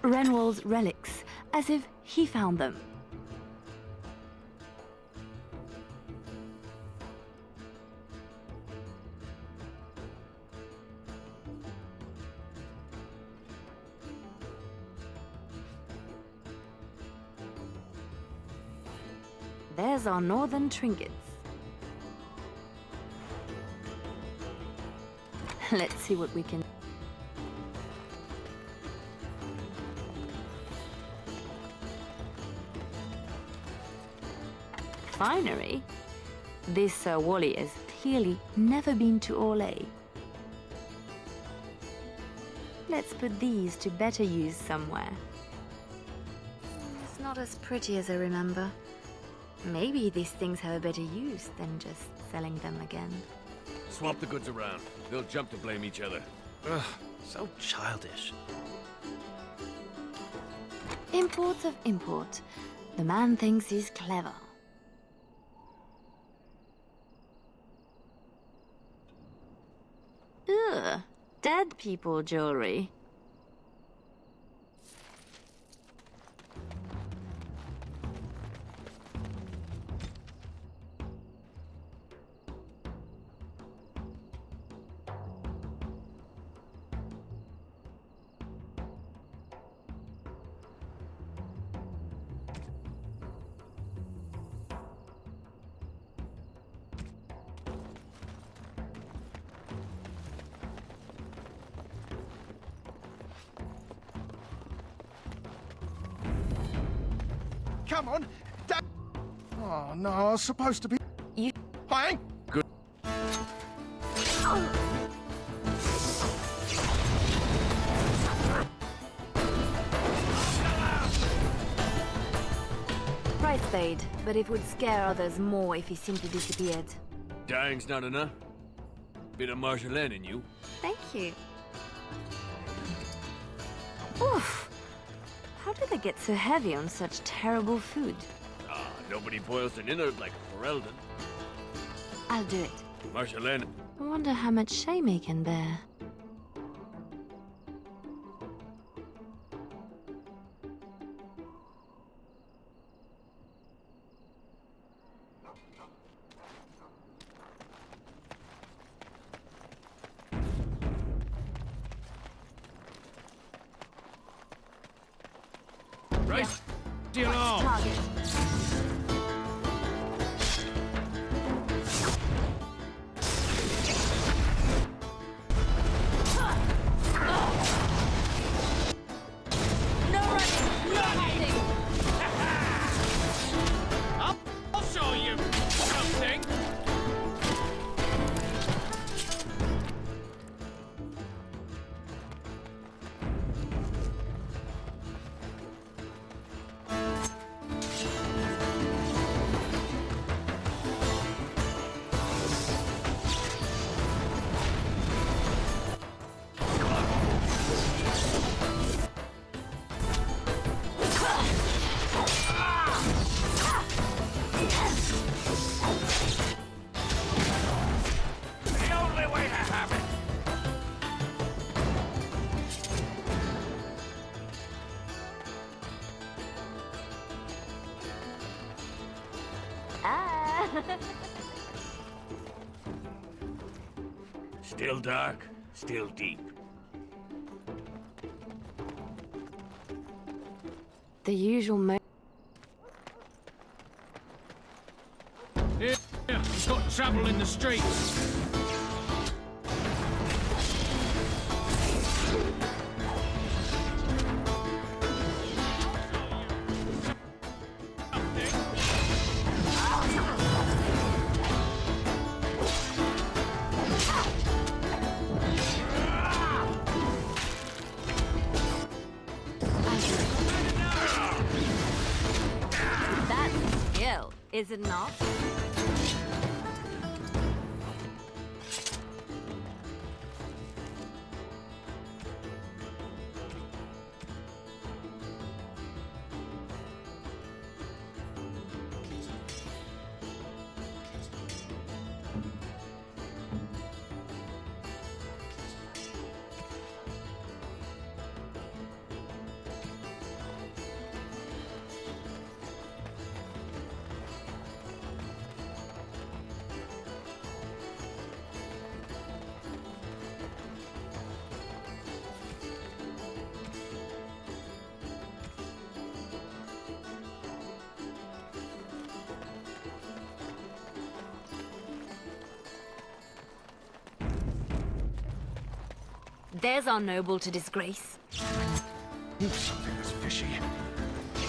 Renwald's relics, as if he found them. There's our northern trinkets. Let's see what we can... Finery? This Sir Wally has clearly never been to Orlais. Let's put these to better use somewhere. It's not as pretty as I remember. Maybe these things have a better use than just selling them again. Swap the goods around. They'll jump to blame each other. Ugh, so childish. Imports of import. The man thinks he's clever. Ugh, dead people jewelry. Come on! Oh no, I was supposed to be... You... Hi! Good. Right, Spade, but it would scare others more if he simply disappeared. Dying's not enough. Bit of Marjolaine in you. Thank you. Oof! How do they get so heavy on such terrible food? Ah, nobody boils an innard like a Ferelden. I'll do it. Marjolaine. I wonder how much shame he can bear. Right? Deal on. Target. No running! No hiding! I'll show you something. The only way to have it. Ah! Still dark, still deep. The usual Here, he's got trouble in the streets. That's skill, is it not? There's our noble to disgrace. Something is fishy.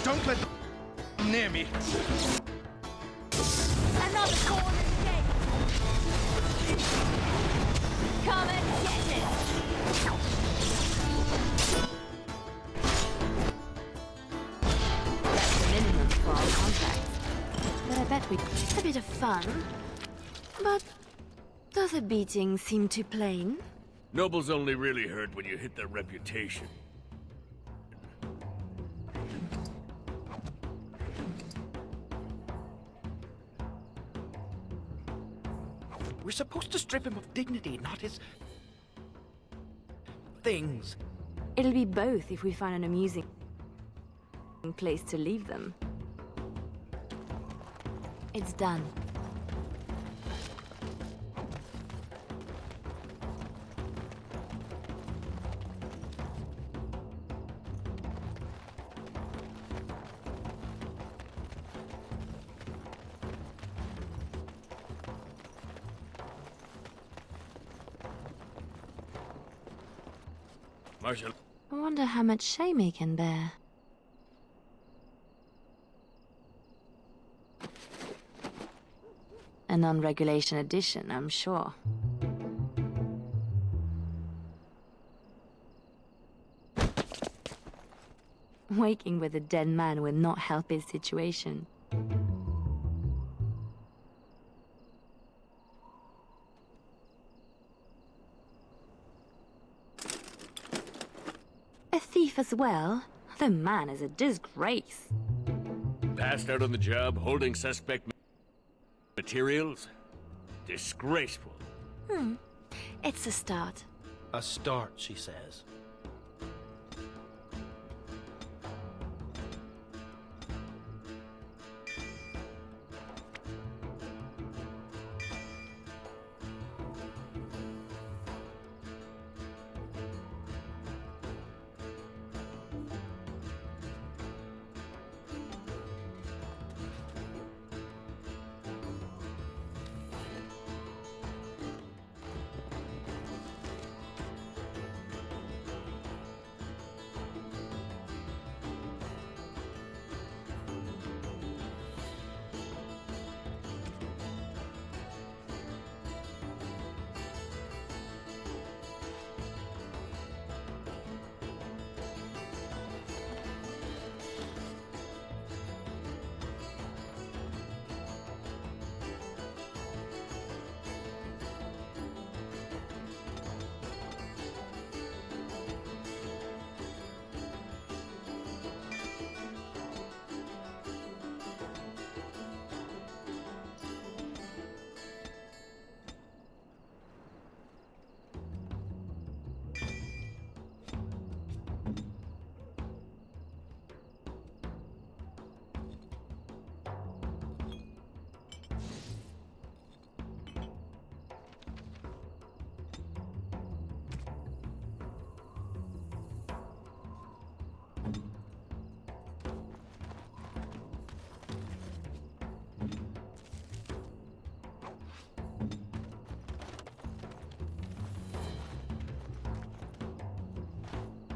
Don't let them near me. Another corner escape! Come and get it! That's the minimum for our contract. But I bet it's a bit of fun. But does a beating seem too plain? Nobles only really hurt when you hit their reputation. We're supposed to strip him of dignity, not his... things. It'll be both if we find an amusing place to leave them. It's done. Marshal, I wonder how much shame he can bear. A non-regulation addition, I'm sure. Waking with a dead man will not help his situation. A thief as well? The man is a disgrace. passed out on the job, holding suspect materials? Disgraceful. It's a start. A start, she says.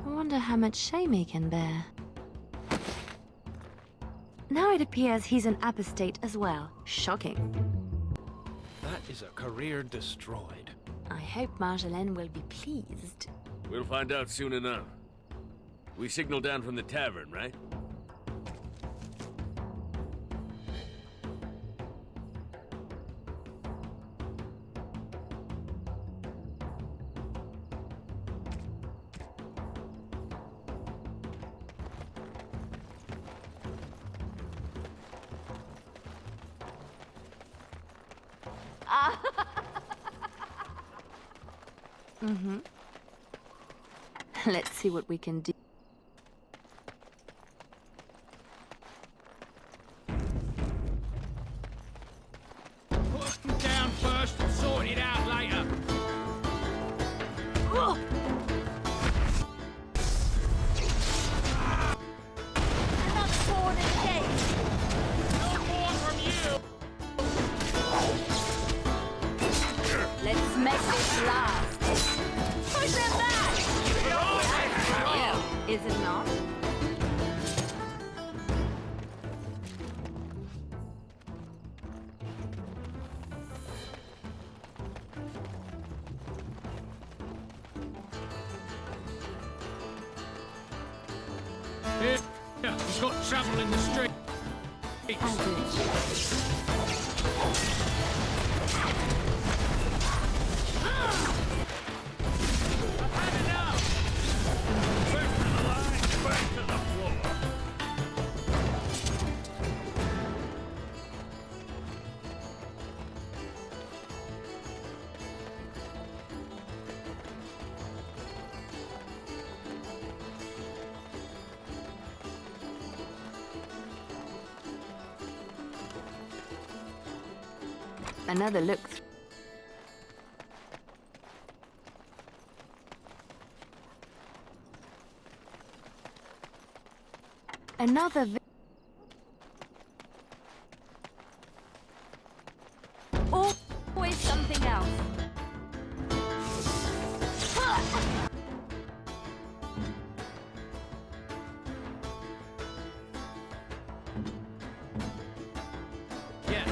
I wonder how much shame he can bear. Now it appears he's an apostate as well. Shocking. That is a career destroyed. I hope Marjolaine will be pleased. We'll find out soon enough. We signaled down from the tavern, right? Let's see what we can do. Put them down first and sort it out later. Another sword in the gate! No more from you! Let's make this last! Push them back! is it not? Here, we've got trouble in the streets. I'll do it. Another look. Another. Always something else. Yes.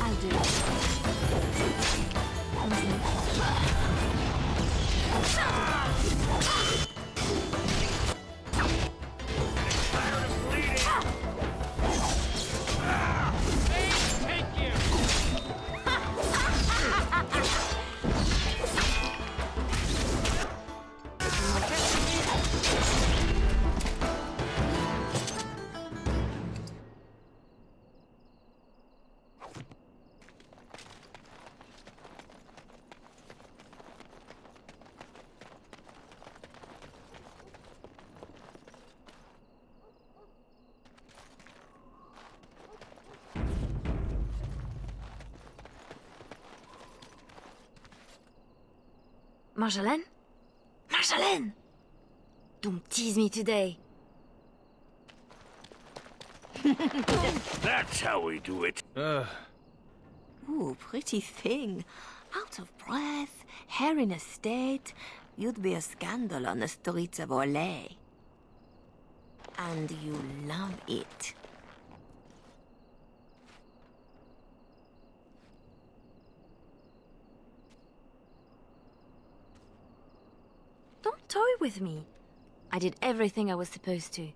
I'll do it. Take you. Marjolaine? Marjolaine! Don't tease me today. That's how we do it. Ooh, pretty thing. Out of breath, hair in a state. You'd be a scandal on the streets of Orlais. And you love it. Don't toy with me. I did everything I was supposed to.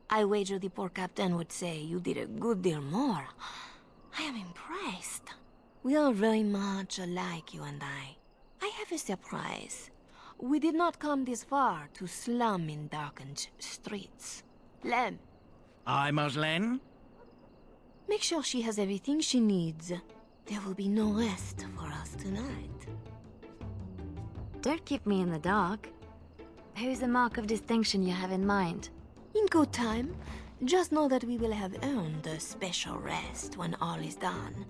I wager the poor captain would say you did a good deal more. I am impressed. We are very much alike, you and I. I have a surprise. We did not come this far to slum in darkened streets. Lem, Aye, Marjolaine? make sure she has everything she needs. There will be no rest for us tonight. Don't keep me in the dark. Who's the mark of distinction you have in mind? In good time. Just know that we will have earned a special rest when all is done.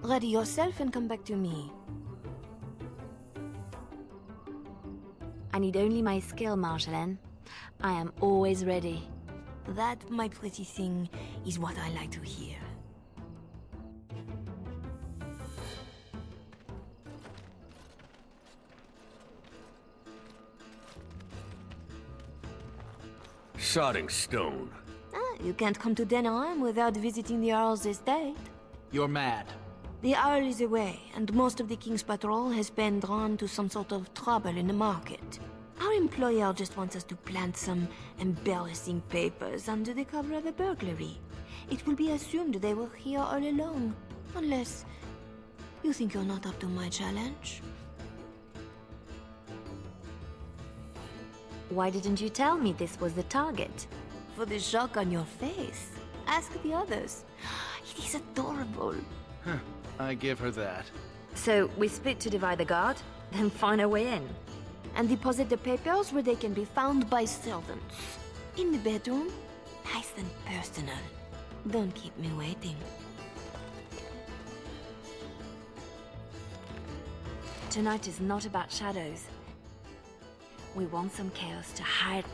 Ready yourself and come back to me. I need only my skill, Marjolaine. I am always ready. That, my pretty thing, is what I like to hear. Sodding stone. You can't come to Denham without visiting the Earl's estate. You're mad. The Earl is away, and most of the King's patrol has been drawn to some sort of trouble in the market. Our employer just wants us to plant some embarrassing papers under the cover of a burglary. It will be assumed they were here all along, unless you think you're not up to my challenge. Why didn't you tell me this was the target? For the shock on your face. Ask the others. It is adorable. I give her that. So we split to divide the guard, then find a way in. And deposit the papers where they can be found by servants. In the bedroom, nice and personal. Don't keep me waiting. Tonight is not about shadows. We want some chaos to hide.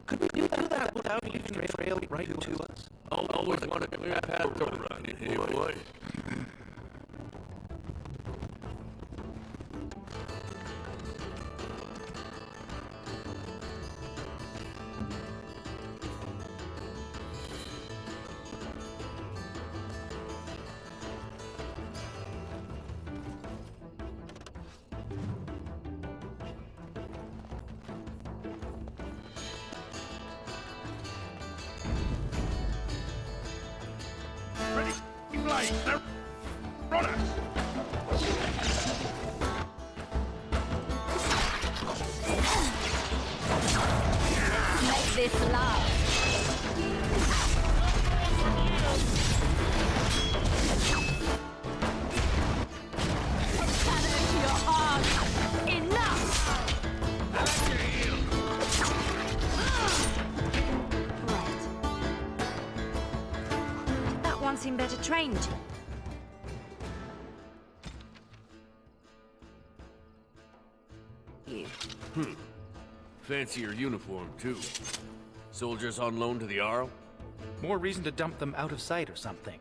Could we do that without leaving a trail right to us? I'll always want to clear a path around it, hey boy. Ready, blaze, they're on us! Make this last. Cannon to your arm. Enough! Right. That one seemed better trained. You. Fancier uniform, too. Soldiers on loan to the Arl? More reason to dump them out of sight or something.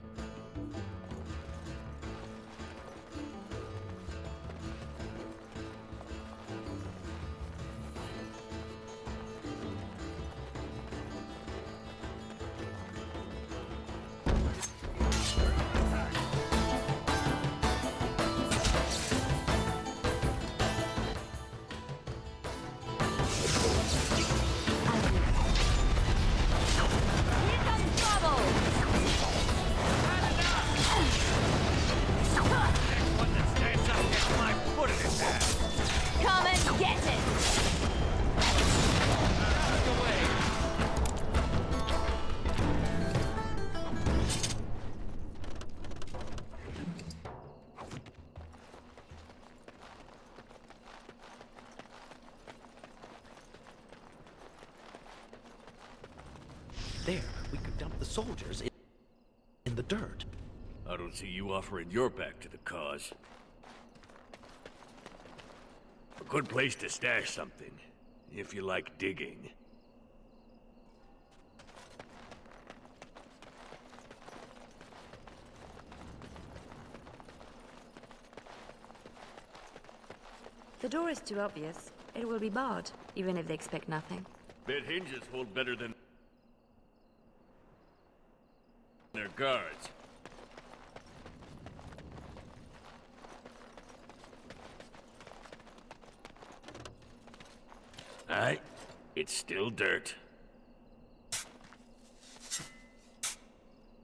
Come and get it! There, we could dump the soldiers in the dirt. I don't see you offering your back to the cause. A good place to stash something, if you like digging. The door is too obvious. It will be barred, even if they expect nothing. Bet hinges hold better than their guards. Aye, it's still dirt.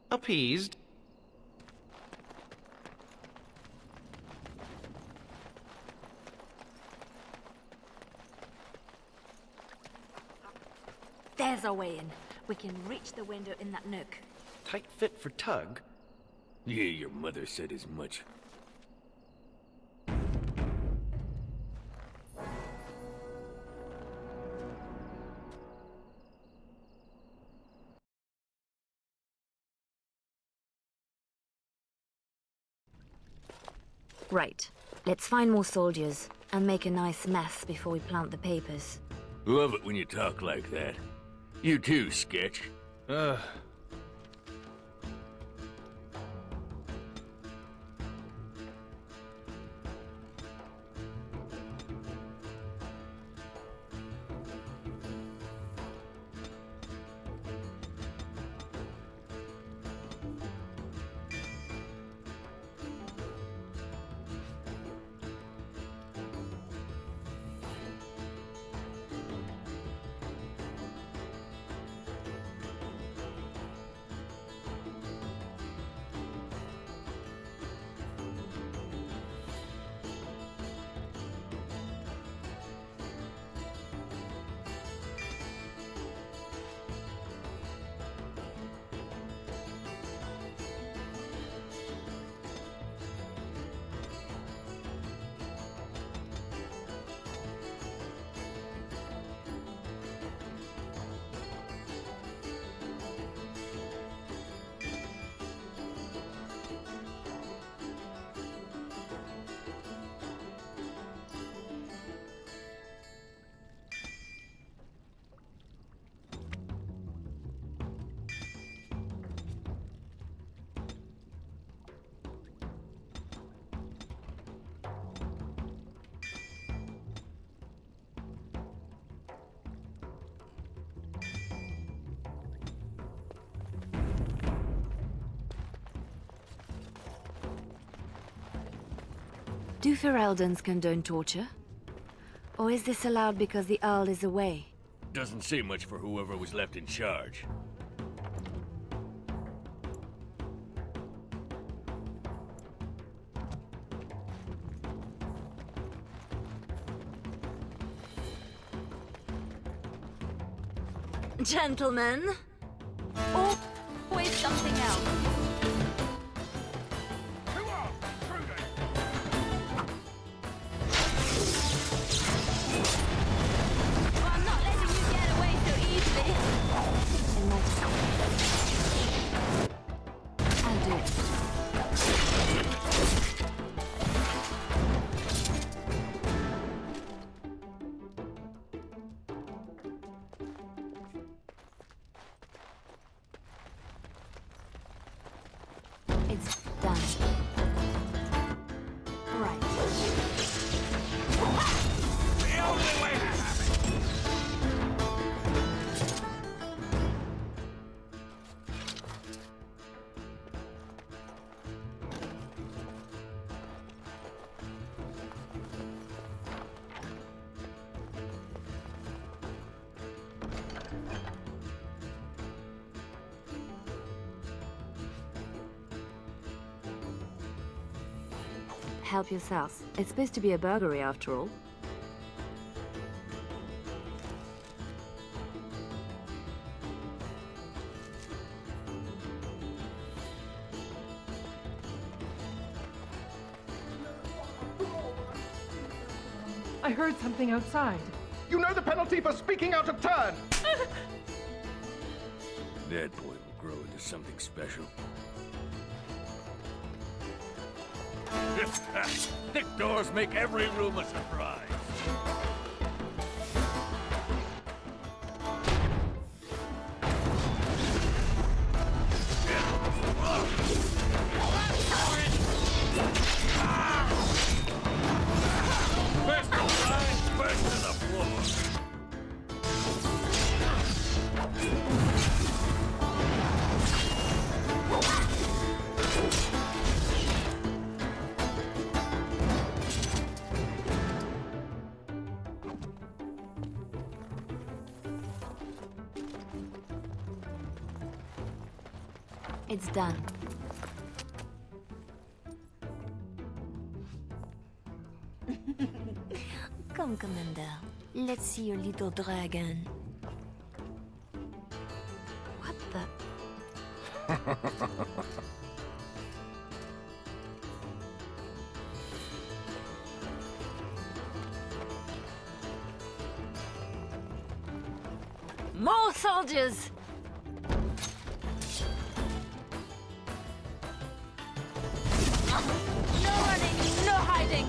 Appeased. There's our way in. We can reach the window in that nook. Tight fit for Tug. Yeah, your mother said as much. Right. Let's find more soldiers and make a nice mess before we plant the papers. Love it when you talk like that. You too, Sketch. Do Ferelden's condone torture? Or is this allowed because the Earl is away? Doesn't say much for whoever was left in charge. Gentlemen, always something else. Well, I'm not letting you get away so easily. I'll do it. It's done. Right. The only way to have it! Help yourselves. It's supposed to be a burglary after all. I heard something outside. You know the penalty for speaking out of turn! That boy will grow into something special. Thick doors make every room a surprise. First to rise, first to the floor. It's done. Come, Commander. Let's see your little dragon. What the? More soldiers! No running, no hiding!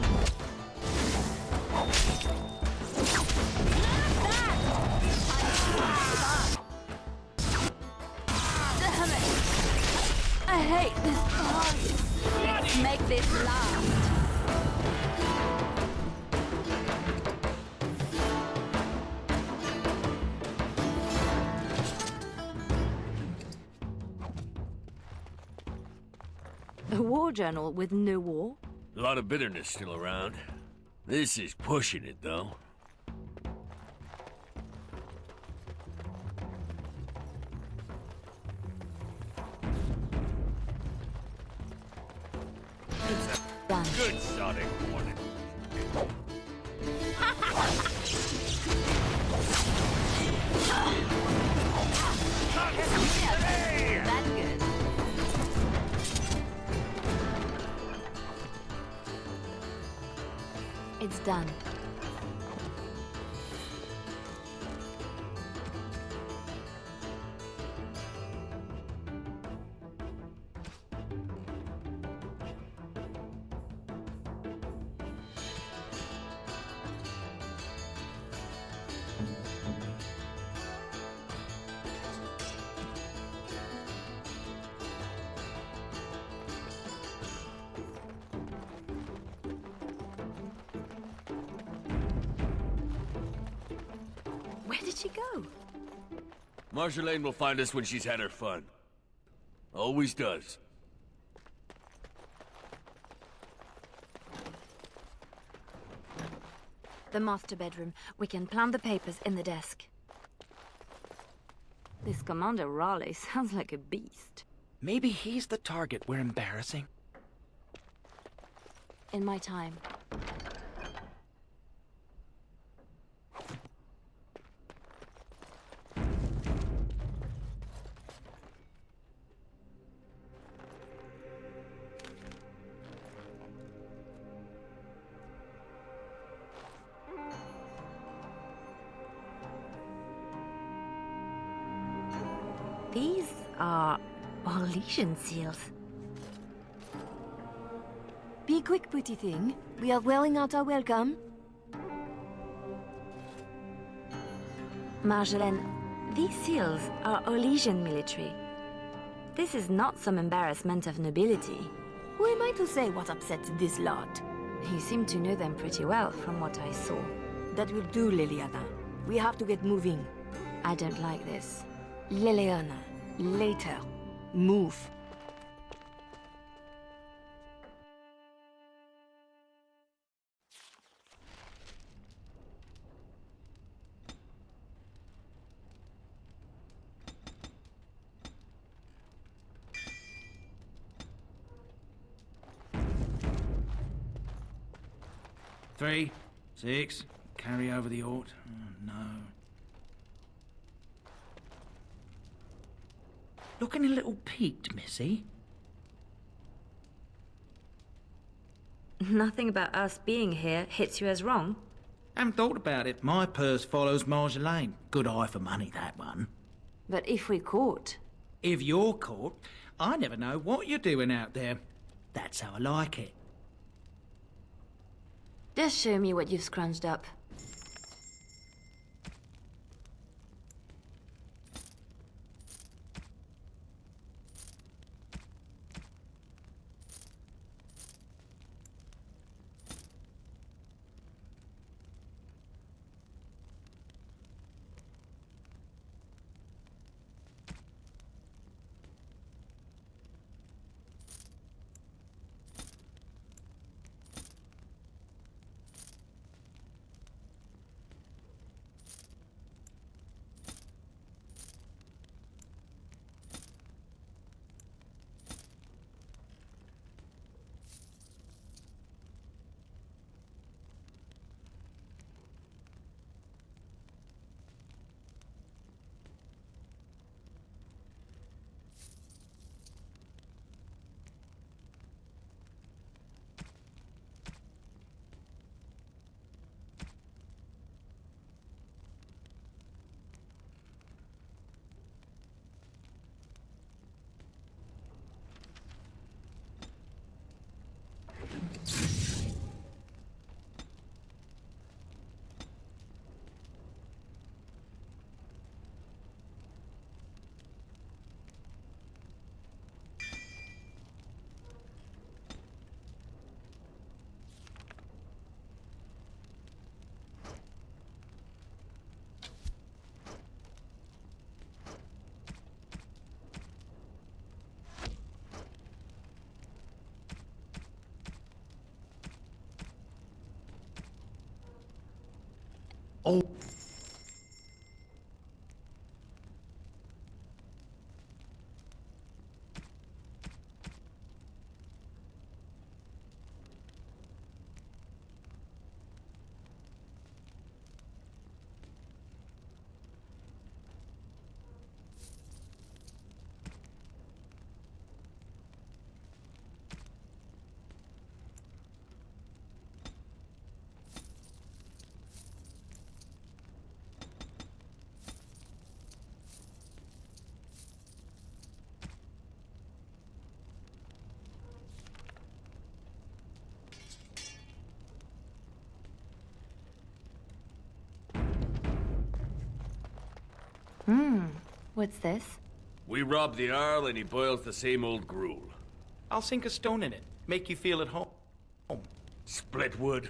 Damn it! I hate this part. Let's make this last. A war journal with no war? A lot of bitterness still around. This is pushing it, though. It's done. Good sonic warning. That's good. It's done. Where did she go? Marjolaine will find us when she's had her fun. Always does. The master bedroom. We can plant the papers in the desk. This Commander Raleigh sounds like a beast. Maybe he's the target we're embarrassing. In my time. These are Orlesian seals. Be quick, pretty thing. We are wearing out our welcome. Marjolaine, these seals are Orlesian military. This is not some embarrassment of nobility. Who am I to say what upsets this lot? You seem to know them pretty well from what I saw. That will do, Leliana. We have to get moving. I don't like this. Leliana, later. Move. Three, 6, carry over the ought. Oh, no. Looking a little peaked, Missy. Nothing about us being here hits you as wrong. Haven't thought about it. My purse follows Marjolaine. Good eye for money, that one. But if we caught... If you're caught, I never know what you're doing out there. That's how I like it. Just show me what you've scrunched up. Oh. What's this? We rob the Arl and he boils the same old gruel. I'll sink a stone in it. Make you feel at home. Split wood.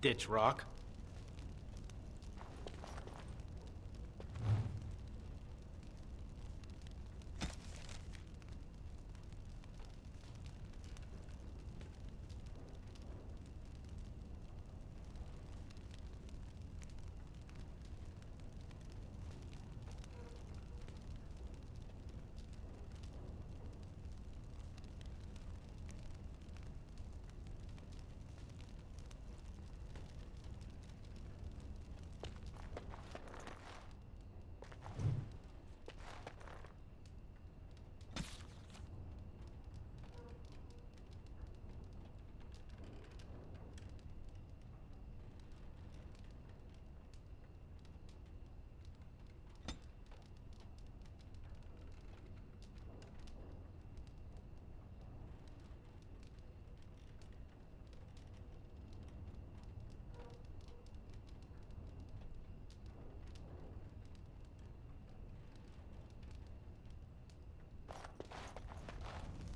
Ditch rock.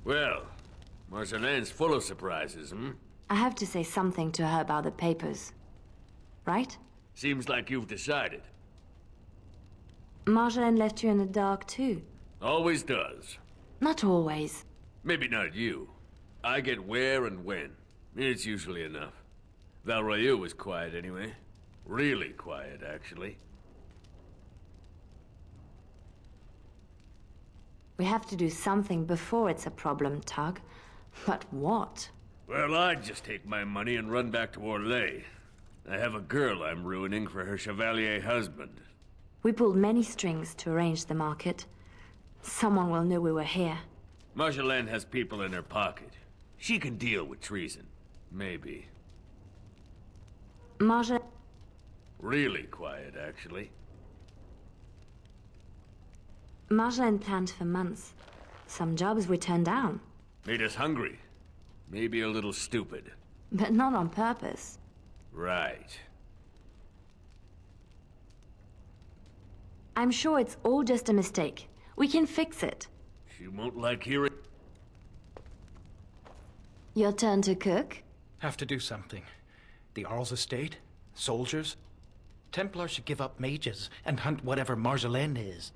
Well, Marjolaine's full of surprises, hmm? I have to say something to her about the papers. Right? Seems like you've decided. Marjolaine left you in the dark too. Always does. Not always. Maybe not you. I get where and when. It's usually enough. Valroyu was quiet anyway. Really quiet, actually. We have to do something before it's a problem, Tug. But what? Well, I'd just take my money and run back to Orlais. I have a girl I'm ruining for her Chevalier husband. We pulled many strings to arrange the market. Someone will know we were here. Marjolaine has people in her pocket. She can deal with treason. Maybe. Marjolaine... Really quiet, actually. Marjolaine planned for months. Some jobs we turned down. Made us hungry. Maybe a little stupid. But not on purpose. Right. I'm sure it's all just a mistake. We can fix it. She won't like hearing... Your turn to cook? Have to do something. The Arl's estate? Soldiers? Templar should give up mages and hunt whatever Marjolaine is.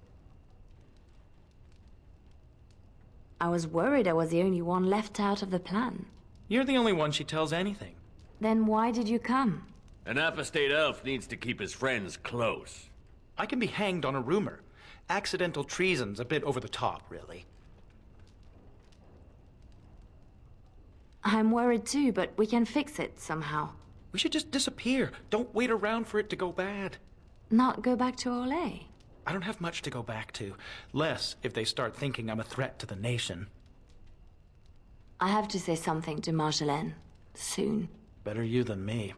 I was worried I was the only one left out of the plan. You're the only one she tells anything. Then why did you come? An apostate elf needs to keep his friends close. I can be hanged on a rumor. Accidental treason's a bit over the top, really. I'm worried too, but we can fix it somehow. We should just disappear. Don't wait around for it to go bad. Not go back to Orlais? I don't have much to go back to. Less if they start thinking I'm a threat to the nation. I have to say something to Marjolaine. Soon. Better you than me.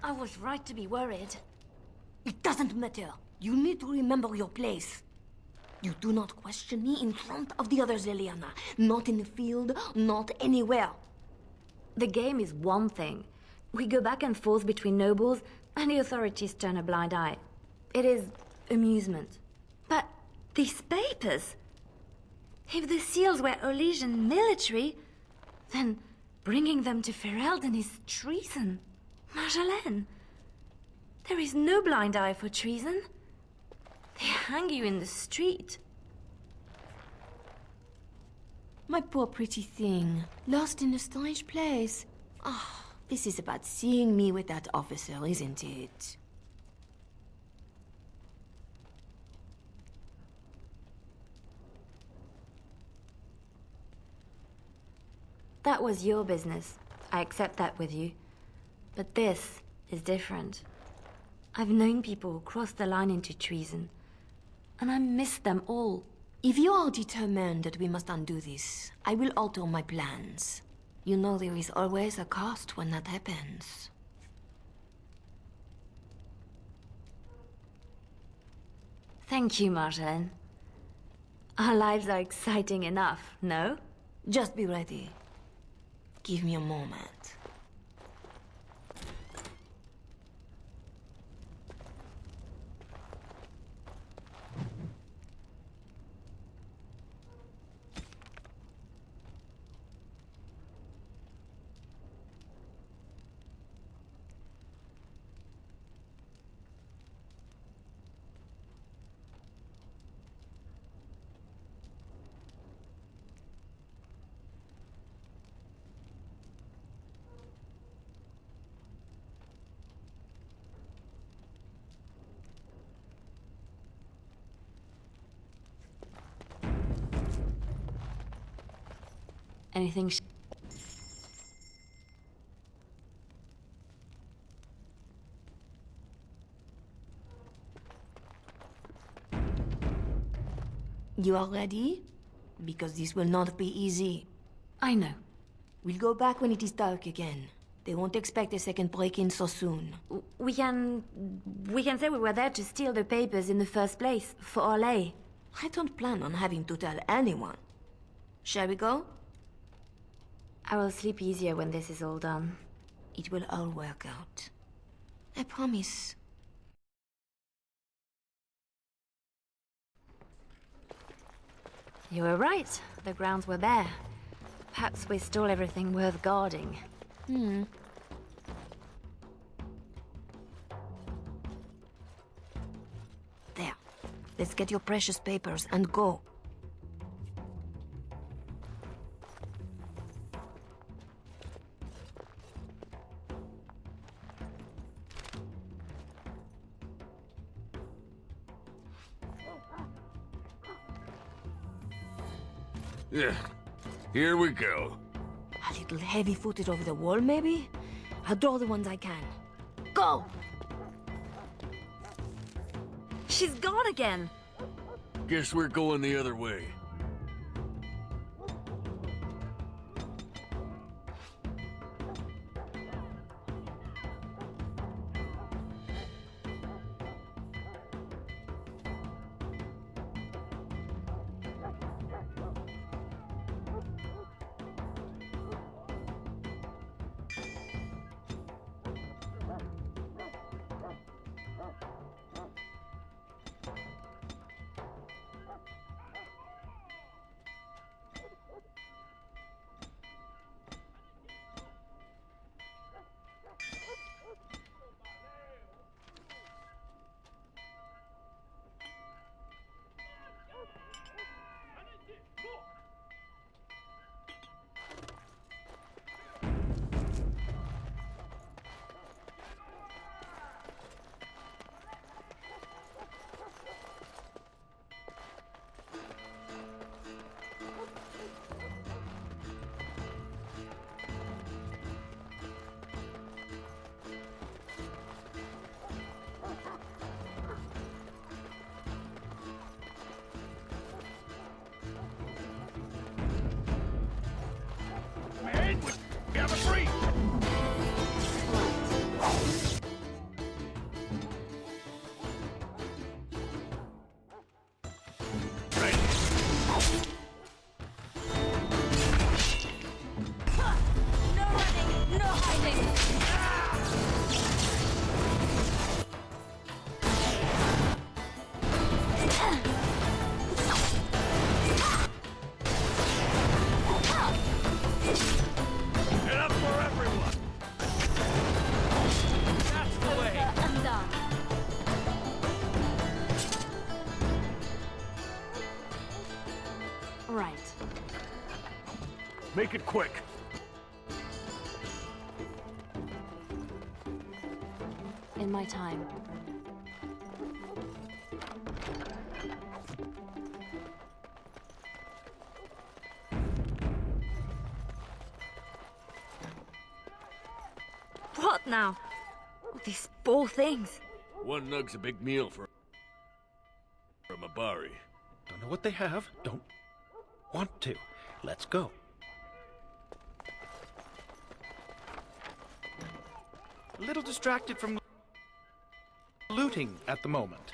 I was right to be worried. It doesn't matter. You need to remember your place. You do not question me in front of the others, Leliana. Not in the field, not anywhere. The game is one thing. We go back and forth between nobles, and the authorities turn a blind eye. It is amusement. But these papers... If the seals were Orlesian military, then bringing them to Ferelden is treason. Marjolaine, there is no blind eye for treason. They hang you in the street. My poor pretty thing, lost in a strange place. Ah, this is about seeing me with that officer, isn't it? That was your business. I accept that with you. But this is different. I've known people who crossed the line into treason, and I miss them all. If you are determined that we must undo this, I will alter my plans. You know there is always a cost when that happens. Thank you, Marjolaine. Our lives are exciting enough, no? Just be ready. Give me a moment. Anything You are ready? Because this will not be easy. I know. We'll go back when it is dark again. They won't expect a second break-in so soon. We can say we were there to steal the papers in the first place, for Orlais. I don't plan on having to tell anyone. Shall we go? I will sleep easier when this is all done. It will all work out. I promise. You were right. The grounds were bare. Perhaps we stole everything worth guarding. There. Let's get your precious papers and go. Yeah, here we go. A little heavy-footed over the wall, maybe? I'll draw the ones I can. Go! She's gone again! Guess we're going the other way. We have a breach! No running, no hiding! Get up for everyone! That's the way! I'm done. Right. Make it quick. In my time. What now? Oh, these poor things. One nug's a big meal from a Bari. Don't know what they have. Don't want to. Let's go. A little distracted from looting at the moment.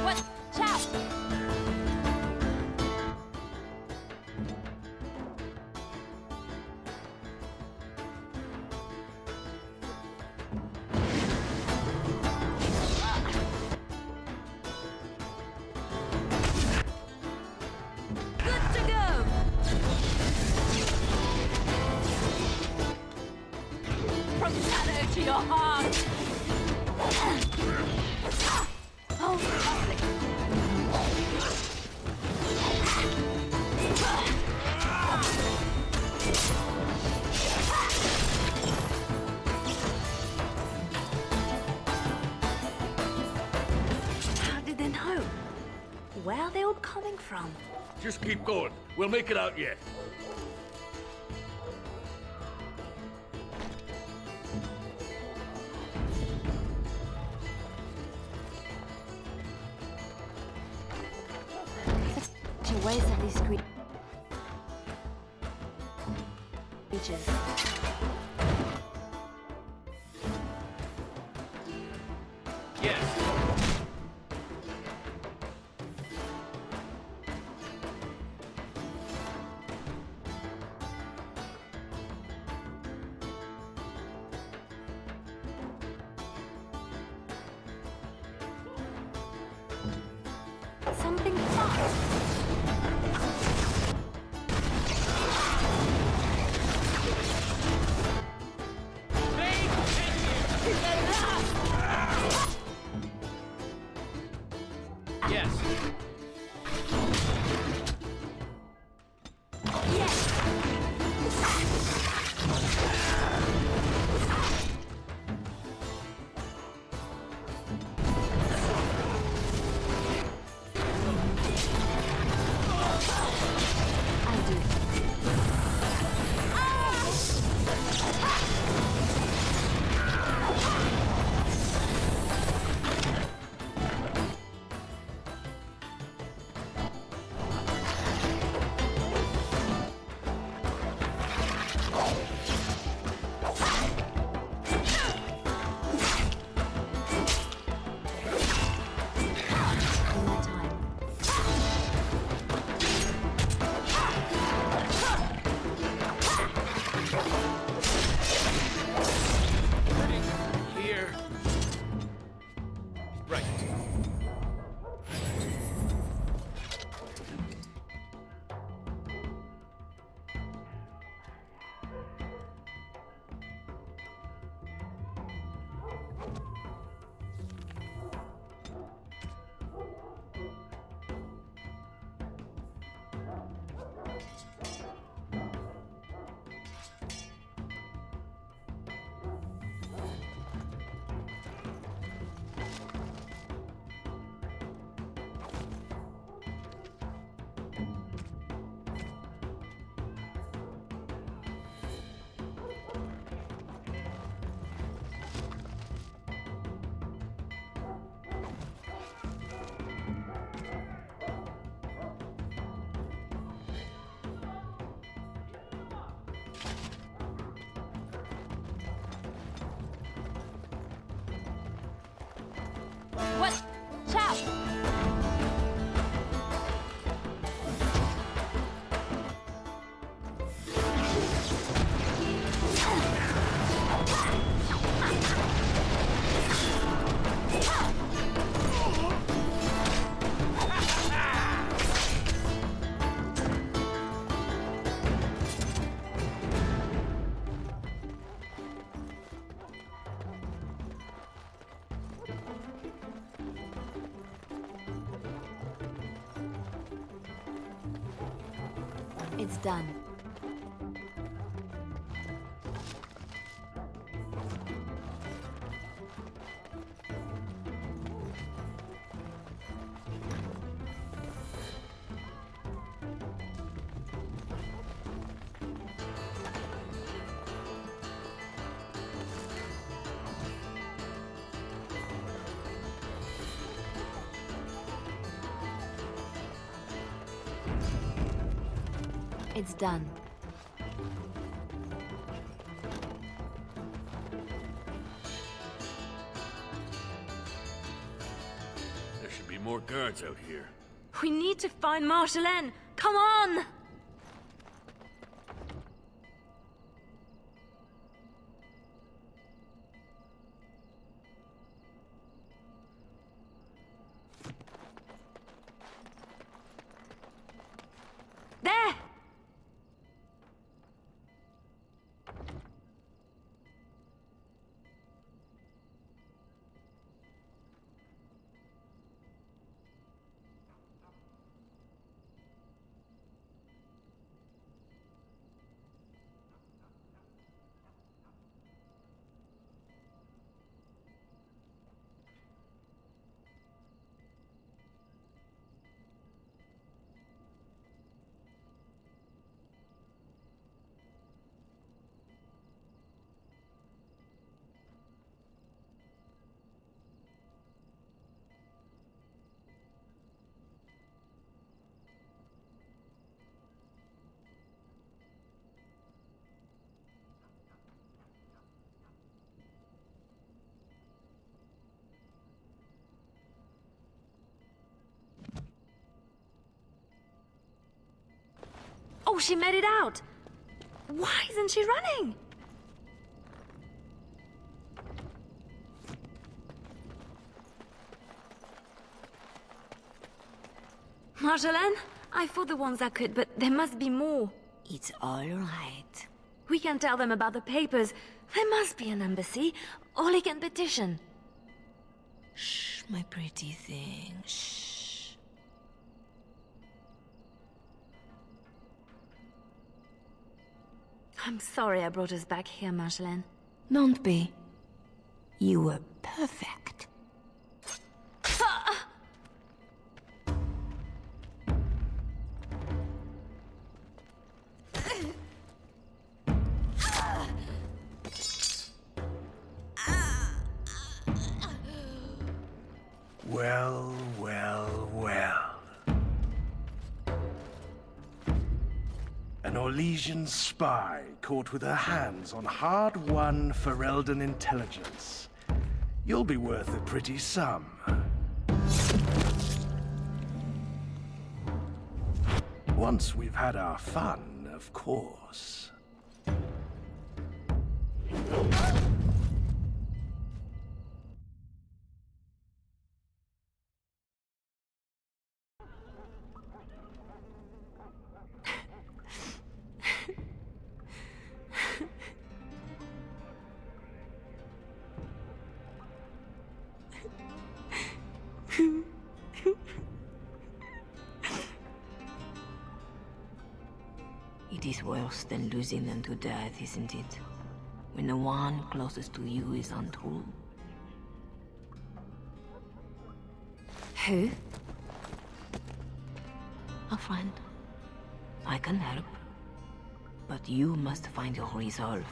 What? Chow! Good to go! From shadow to your heart! Oh, lovely. How did they know? Where are they all coming from? Just keep going. We'll make it out yet. Such a waste of these creatures. Yes. What? Ciao! It's done. It's done. There should be more guards out here. We need to find Marjolaine! Come on! There! Oh, she made it out! Why isn't she running? Marjolaine, I fought the ones I could, but there must be more. It's all right. We can tell them about the papers. There must be an embassy, or they can petition. Shh, my pretty thing, shh. I'm sorry I brought us back here, Marjolaine. Don't be. You were perfect. Well, well, well. An Orlesian spy caught with her hands on hard-won Ferelden intelligence. You'll be worth a pretty sum. Once we've had our fun, of course. It is worse than losing them to death, isn't it? When the one closest to you is untrue. Who? A friend. I can help. But you must find your resolve.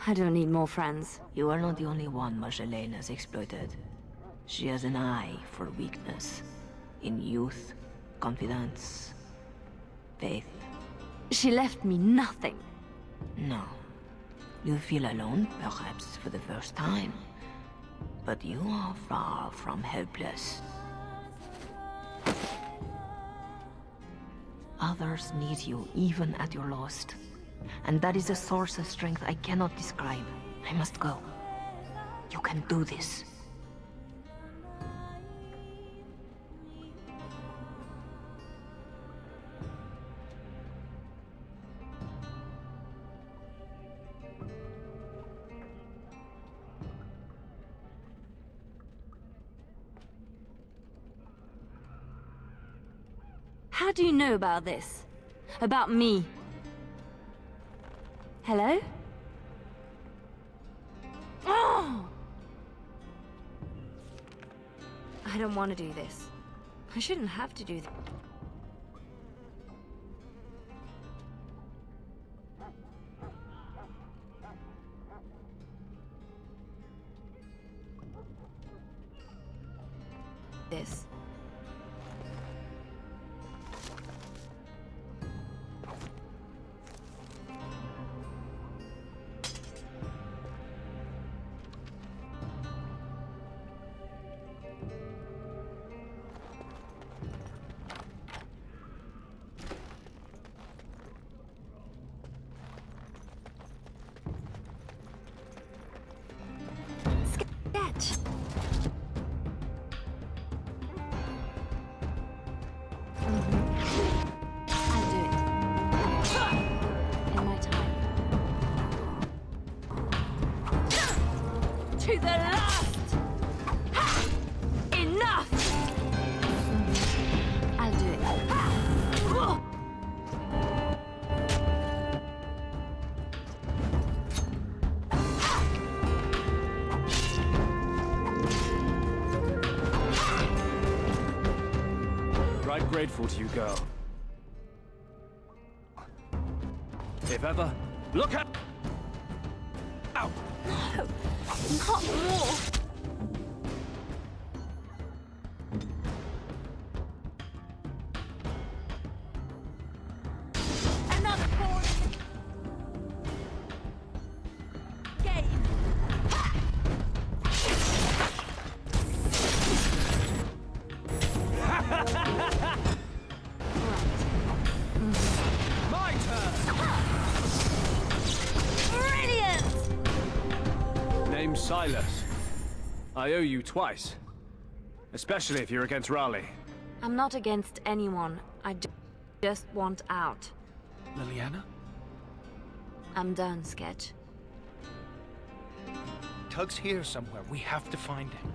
I don't need more friends. You are not the only one Marjolaine has exploited. She has an eye for weakness. In youth, confidence, faith. She left me nothing. No. You feel alone, perhaps, for the first time. But you are far from helpless. Others need you even at your lowest. And that is a source of strength I cannot describe. I must go. You can do this. How do you know about this? About me? Hello? Oh! I don't want to do this. I shouldn't have to do that. This. Sketch. I'll do it. In my time. To the last! Ha! Enough! I'll do it. Ha! Right grateful to you, girl. If ever, look out! Ow! Not more! Another pawn in the game! Right. Silas, I owe you twice. Especially if you're against Raleigh. I'm not against anyone. I just want out. Leliana? I'm done, Sketch. Tug's here somewhere. We have to find him.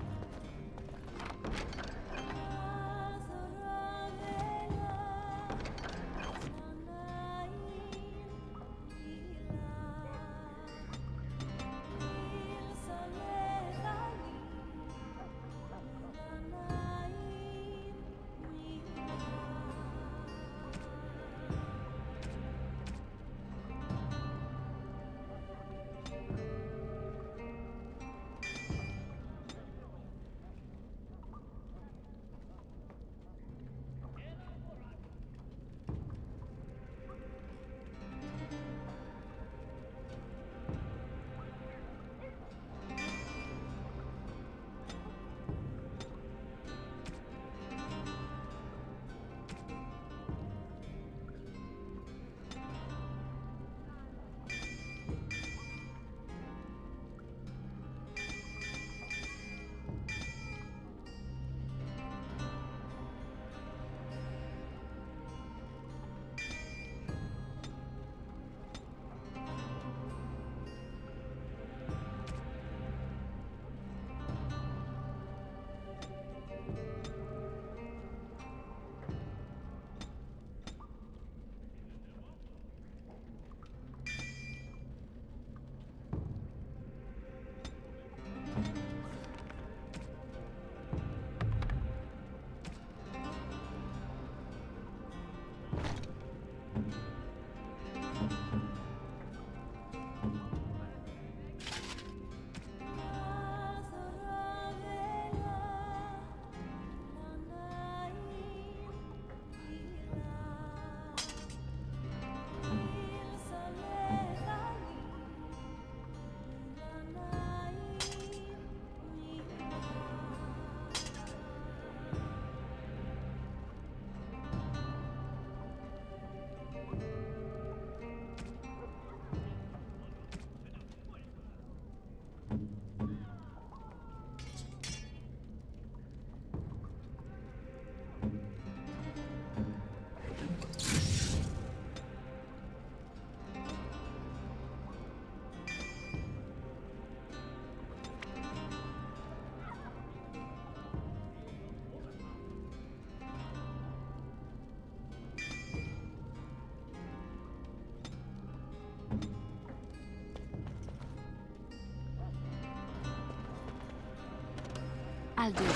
I'll do it.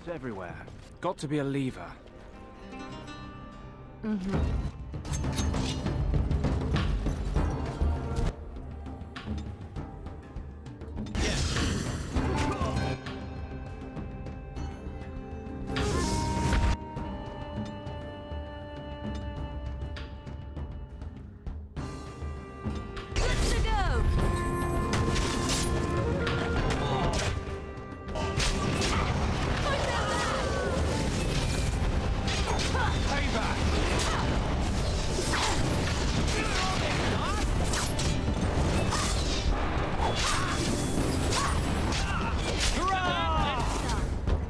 It's everywhere. Got to be a lever.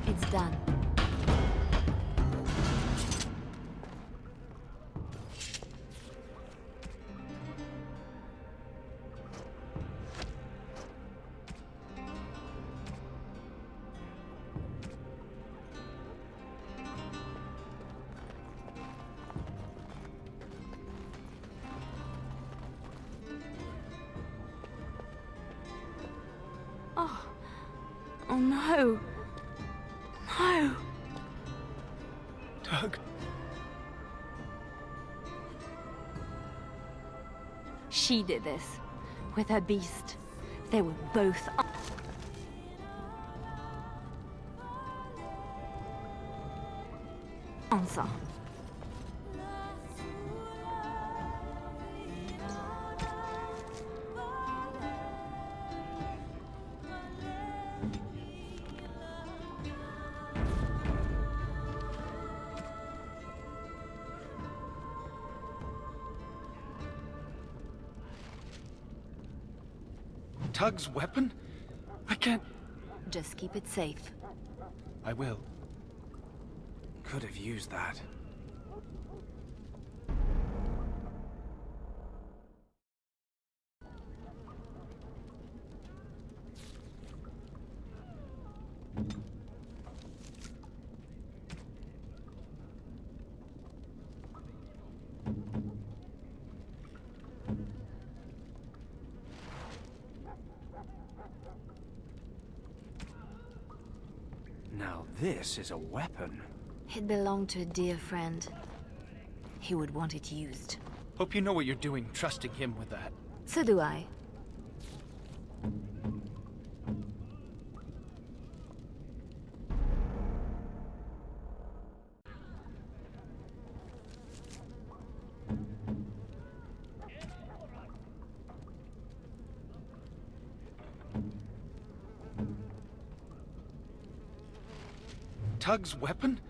It's done. Oh. Oh no. No. Tug. She did this. With her beast. They were both answer. Tug's weapon? I can't... Just keep it safe. I will. Could have used that. Now this is a weapon. It belonged to a dear friend. He would want it used. Hope you know what you're doing, trusting him with that. So do I. Tug's weapon?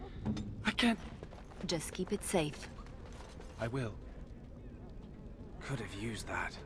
I can't... Just keep it safe. I will. Could have used that.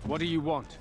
What do you want?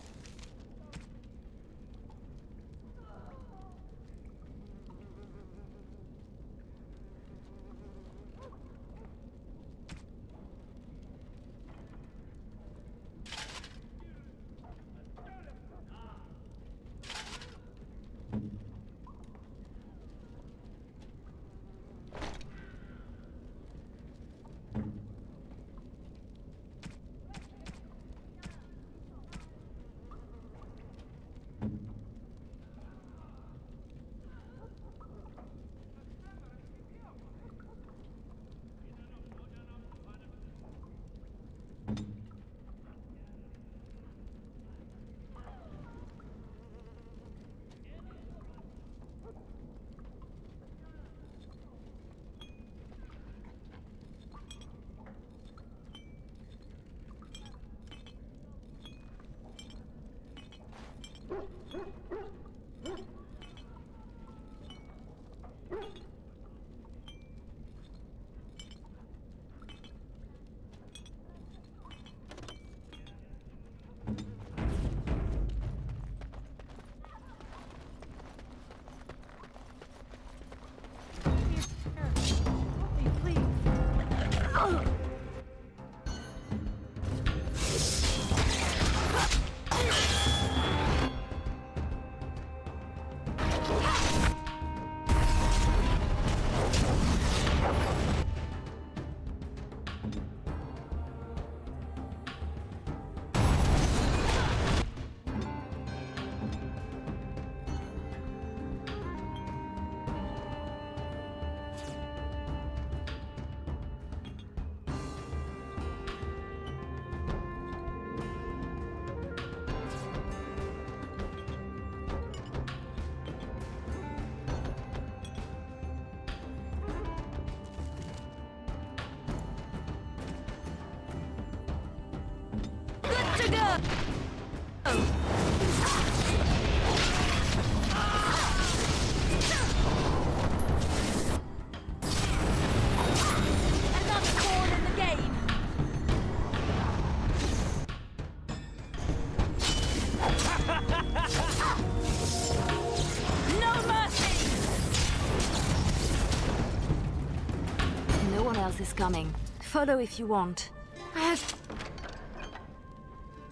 Someone's coming. Follow if you want. I have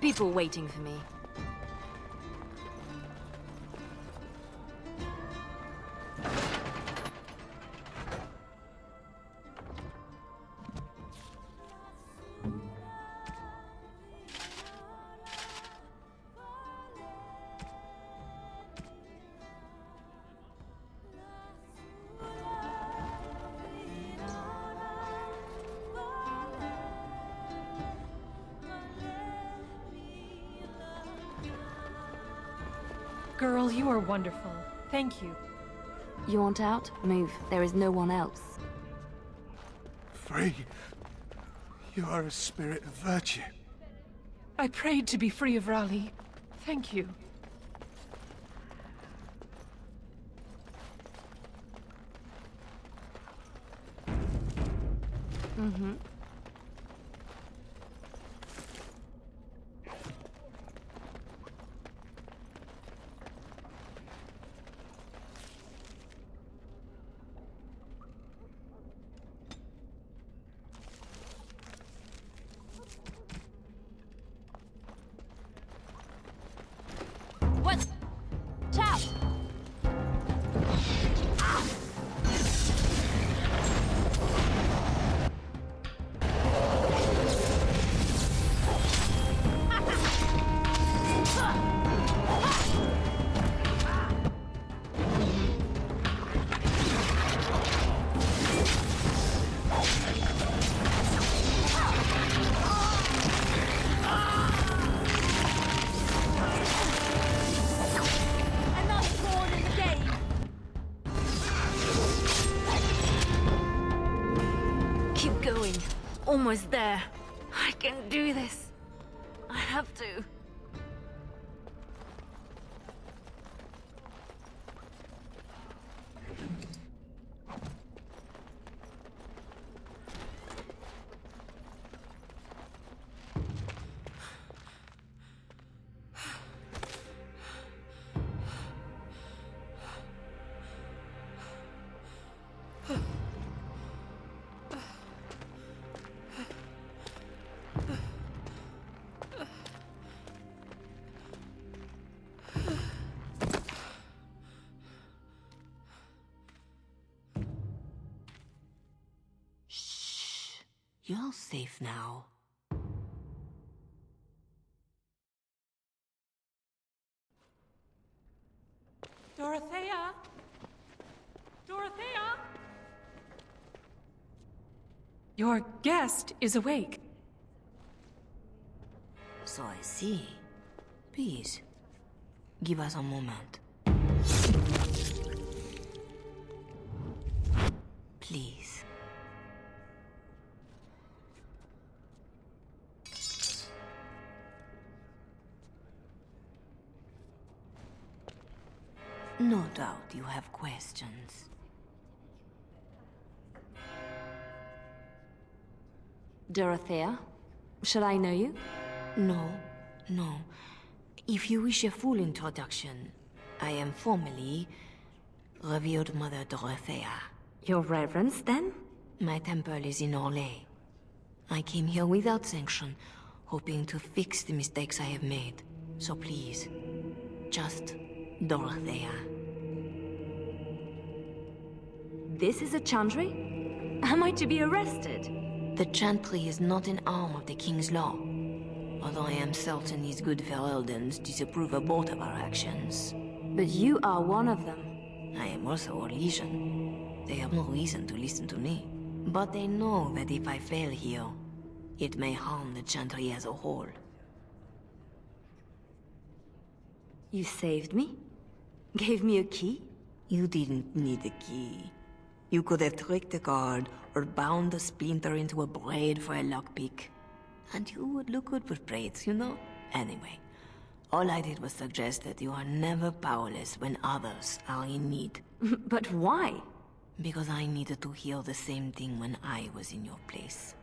people waiting for me. Girl, you are wonderful. Thank you. You want out? Move. There is no one else. Free. You are a spirit of virtue. I prayed to be free of Raleigh. Thank you. Mm-hmm. What? Chow! Keep going. Almost there. I can do this. I have to. You're safe now. Dorothea? Dorothea? Your guest is awake. So I see. Please, give us a moment. Please. No doubt you have questions. Dorothea? Shall I know you? No. If you wish a full introduction, I am formally Revered Mother Dorothea. Your Reverence, then? My temple is in Orlais. I came here without sanction, hoping to fix the mistakes I have made. So please, just Dorothea. This is a chantry? Am I to be arrested? The chantry is not an arm of the king's law, although I am certain these good Fereldans disapprove of both of our actions. But you are one of them. I am also a legion. They have no reason to listen to me. But they know that if I fail here, it may harm the chantry as a whole. You saved me? Gave me a key? You didn't need a key. You could have tricked the guard or bound a splinter into a braid for a lockpick. And you would look good with braids, you know? Anyway, all I did was suggest that you are never powerless when others are in need. But why? Because I needed to hear the same thing when I was in your place.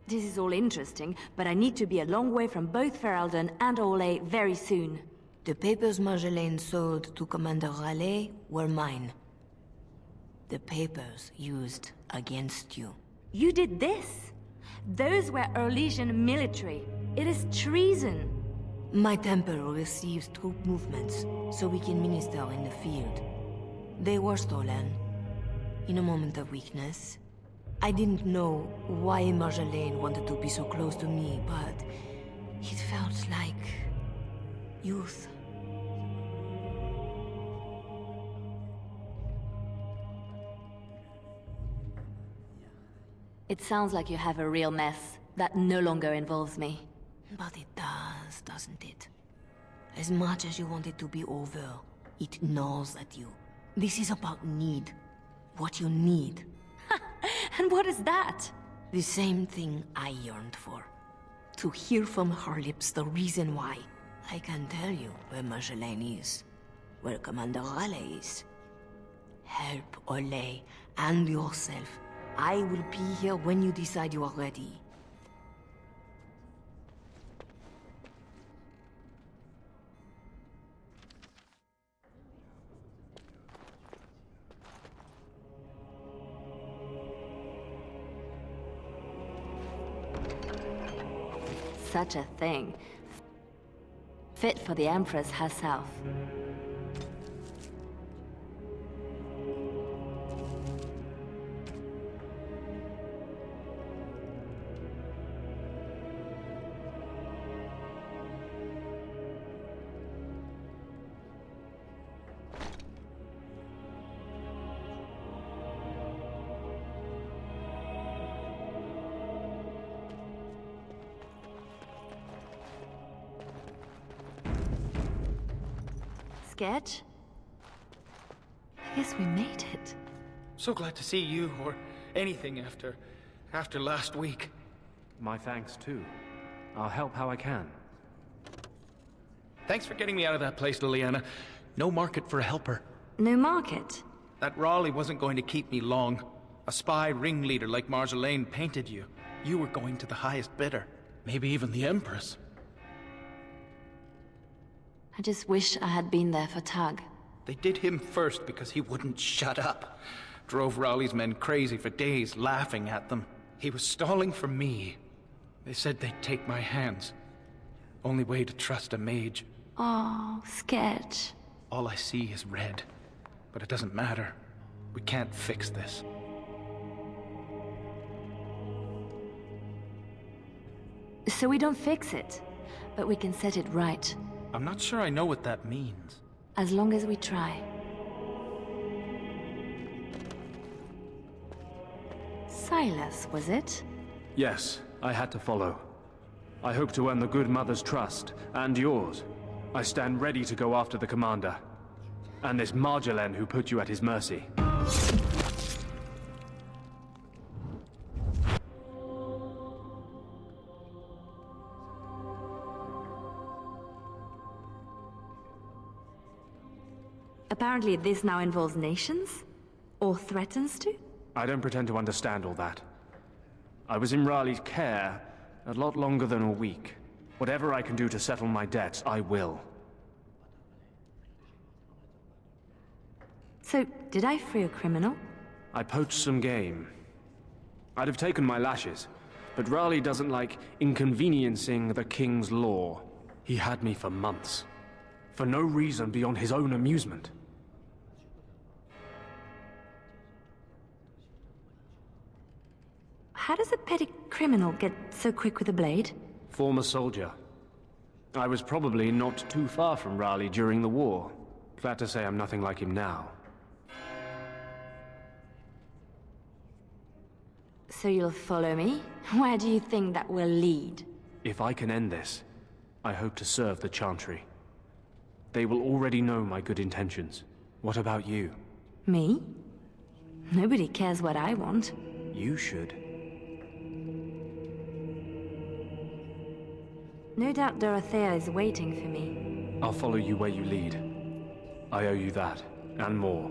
This is all interesting, but I need to be a long way from both Ferelden and Orlais very soon. The papers Marjolaine sold to Commander Raleigh were mine. The papers used against you. You did this? Those were Orlesian military. It is treason. My temple receives troop movements, so we can minister in the field. They were stolen. In a moment of weakness. I didn't know why Marjolaine wanted to be so close to me, but it felt like youth. It sounds like you have a real mess that no longer involves me. But it does, doesn't it? As much as you want it to be over, it gnaws at you. This is about need. What you need. And what is that? The same thing I yearned for. To hear from her lips the reason why. I can tell you where Marjolaine is. Where Commander Raleigh is. Help Olay and yourself. I will be here when you decide you are ready. Such a thing. Fit for the Empress herself. Sketch? I guess we made it. So glad to see you, or anything after last week. My thanks, too. I'll help how I can. Thanks for getting me out of that place, Leliana. No market for a helper. No market? That Raleigh wasn't going to keep me long. A spy ringleader like Marjolaine painted you. You were going to the highest bidder. Maybe even the Empress. I just wish I had been there for Tug. They did him first because he wouldn't shut up. Drove Raleigh's men crazy for days, laughing at them. He was stalling for me. They said they'd take my hands. Only way to trust a mage. Oh, Sketch. All I see is red. But it doesn't matter. We can't fix this. So we don't fix it, but we can set it right. I'm not sure I know what that means. As long as we try. Silas, was it? Yes, I had to follow. I hope to earn the good mother's trust, and yours. I stand ready to go after the commander. And this Marjolaine who put you at his mercy. Apparently this now involves nations? Or threatens to? I don't pretend to understand all that. I was in Raleigh's care a lot longer than a week. Whatever I can do to settle my debts, I will. So, did I free a criminal? I poached some game. I'd have taken my lashes, but Raleigh doesn't like inconveniencing the king's law. He had me for months. For no reason beyond his own amusement. How does a petty criminal get so quick with a blade? Former soldier. I was probably not too far from Raleigh during the war. Glad to say I'm nothing like him now. So you'll follow me? Where do you think that will lead? If I can end this, I hope to serve the Chantry. They will already know my good intentions. What about you? Me? Nobody cares what I want. You should. No doubt Dorothea is waiting for me. I'll follow you where you lead. I owe you that, and more.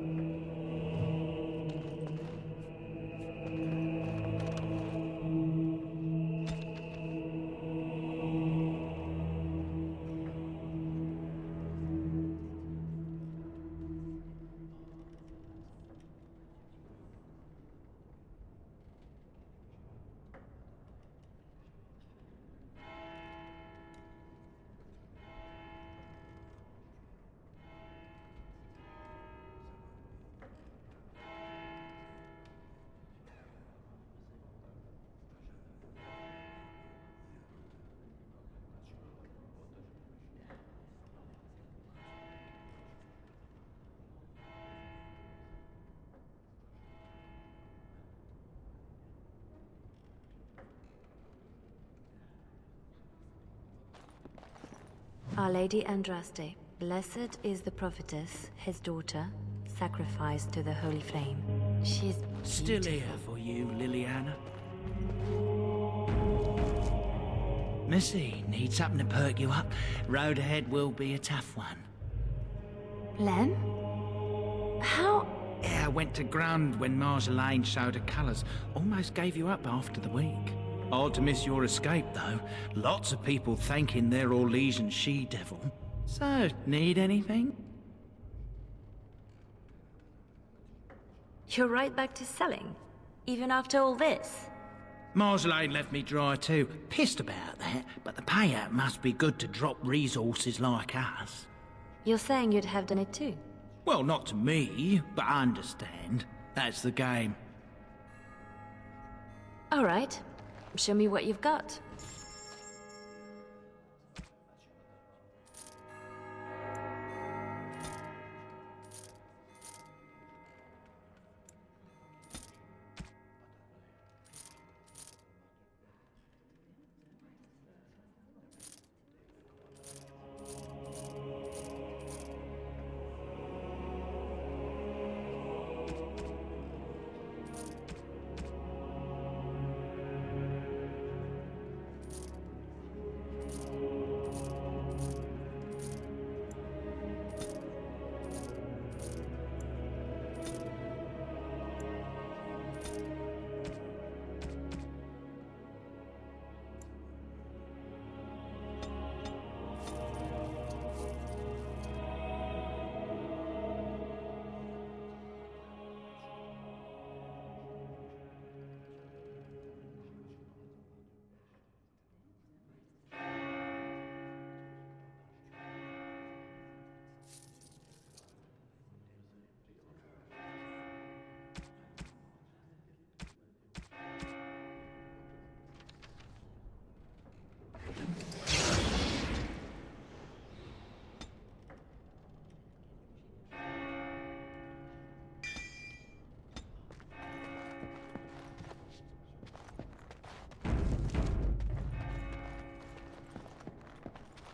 Our Lady Andraste, blessed is the prophetess, his daughter, sacrificed to the holy flame. She's Still here for you, Leliana. Missy, need something to perk you up. Road ahead will be a tough one. Lem? How? Yeah, I went to ground when Marjolaine showed her colours. Almost gave you up after the week. Hard to miss your escape, though. Lots of people thanking their Orlesian she-devil. So, need anything? You're right back to selling? Even after all this? Marjolaine left me dry too. Pissed about that, but the payout must be good to drop resources like us. You're saying you'd have done it too? Well, not to me, but I understand. That's the game. All right. Show me what you've got.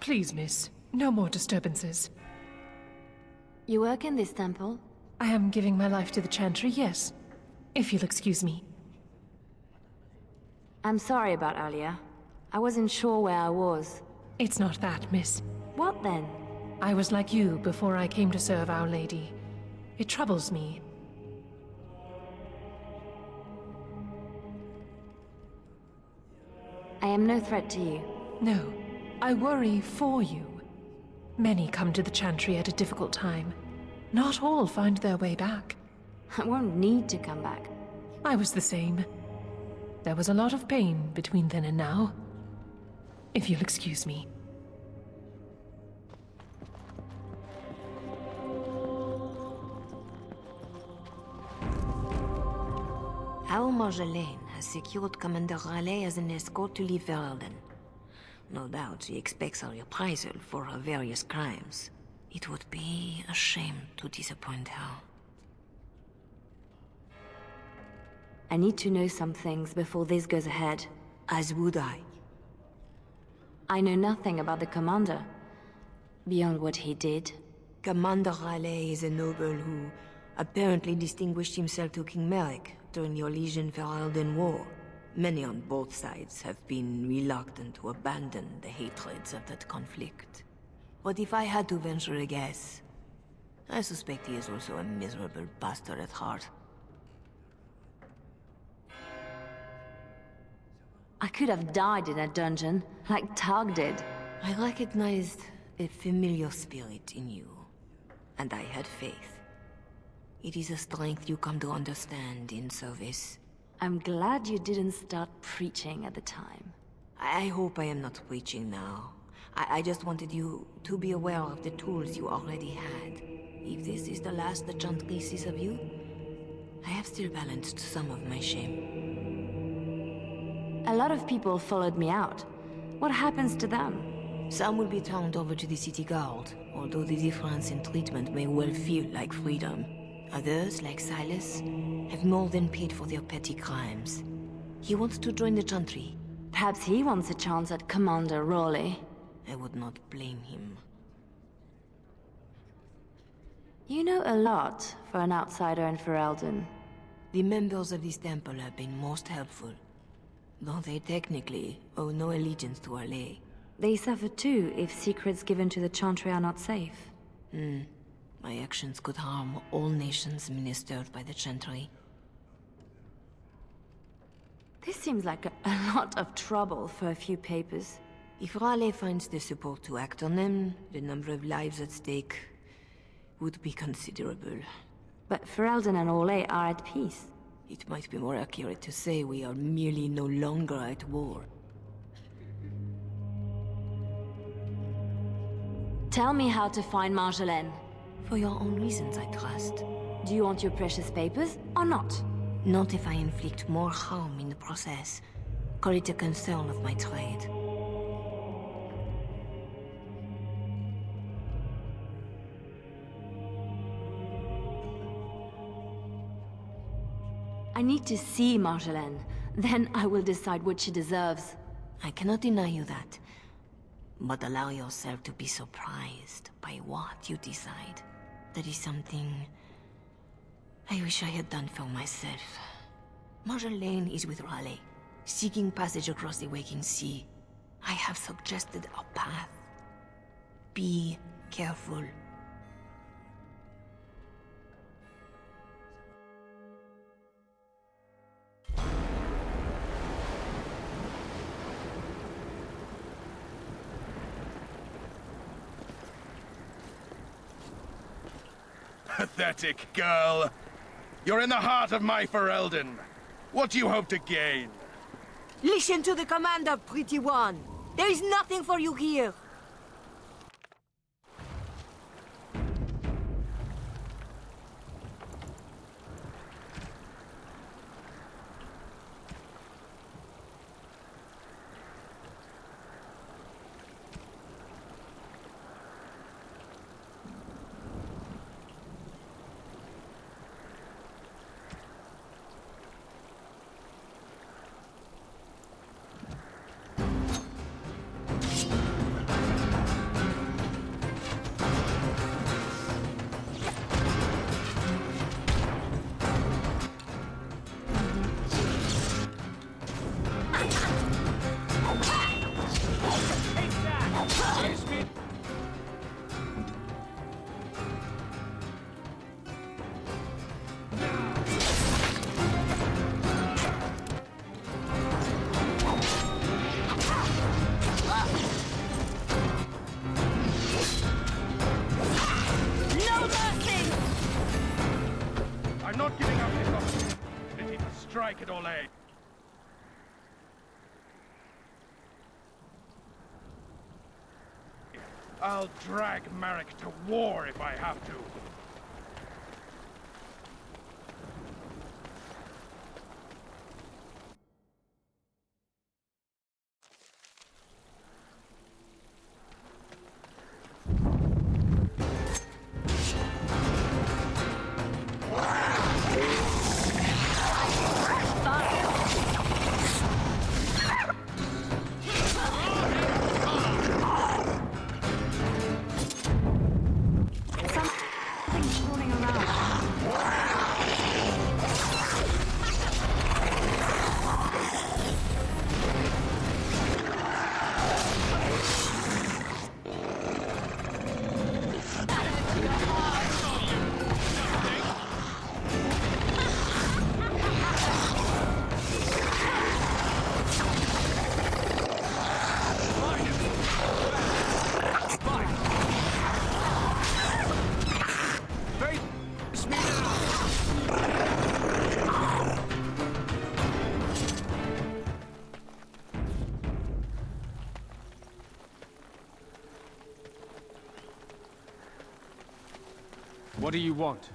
Please, miss. No more disturbances. You work in this temple? I am giving my life to the Chantry, yes. If you'll excuse me. I'm sorry about earlier. I wasn't sure where I was. It's not that, miss. What then? I was like you before I came to serve Our Lady. It troubles me. I am no threat to you. No, I worry for you. Many come to the Chantry at a difficult time. Not all find their way back. I won't need to come back. I was the same. There was a lot of pain between then and now. If you'll excuse me. Our Marjolaine has secured Commander Raleigh as an escort to leave Ferelden. No doubt she expects a reprisal for her various crimes. It would be a shame to disappoint her. I need to know some things before this goes ahead. As would I. I know nothing about the commander, beyond what he did. Commander Raleigh is a noble who apparently distinguished himself to King Merrick during the Orlesian-Ferelden War. Many on both sides have been reluctant to abandon the hatreds of that conflict. But if I had to venture a guess, I suspect he is also a miserable bastard at heart. I could have died in a dungeon, like Tug did. I recognized a familiar spirit in you, and I had faith. It is a strength you come to understand in service. I'm glad you didn't start preaching at the time. I hope I am not preaching now. I just wanted you to be aware of the tools you already had. If this is the last the Chantry sees of you, I have still balanced some of my shame. A lot of people followed me out. What happens to them? Some will be turned over to the city guard, although the difference in treatment may well feel like freedom. Others, like Silas, have more than paid for their petty crimes. He wants to join the Chantry. Perhaps he wants a chance at Commander Raleigh. I would not blame him. You know a lot for an outsider in Ferelden. The members of this temple have been most helpful, though they technically owe no allegiance to our lay. They suffer too if secrets given to the Chantry are not safe. My actions could harm all nations ministered by the Chantry. This seems like a lot of trouble for a few papers. If Raleigh finds the support to act on them, the number of lives at stake would be considerable. But Ferelden and Orlais are at peace. It might be more accurate to say we are merely no longer at war. Tell me how to find Marjolaine. For your own reasons, I trust. Do you want your precious papers, or not? Not if I inflict more harm in the process. Call it a concern of my trade. I need to see Marjolaine. Then I will decide what she deserves. I cannot deny you that. But allow yourself to be surprised by what you decide. That is something I wish I had done for myself. Marjolaine is with Raleigh, seeking passage across the waking sea. I have suggested a path. Be careful. Pathetic girl. You're in the heart of my Ferelden. What do you hope to gain? Listen to the commander, pretty one. There is nothing for you here. I'm not giving up this opportunity to strike at Orlais. I'll drag Marek to war if I have to. What do you want?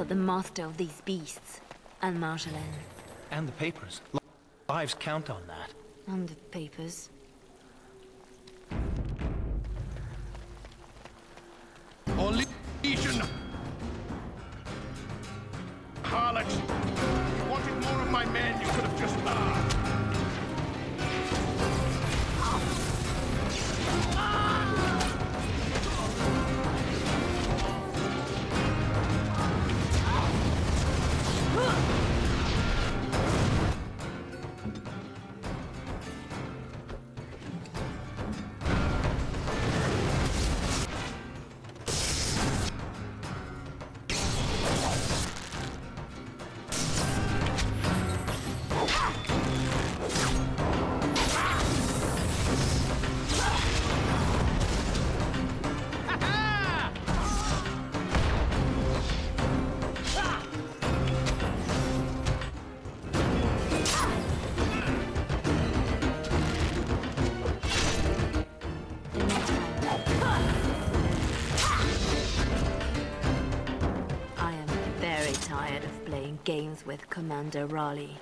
the master of these beasts, and Marjolaine. And the papers. Lives count on that. And the papers. Or Legion! Harlot! If you wanted more of my men, you could have just... Tired of playing games with Commander Raleigh.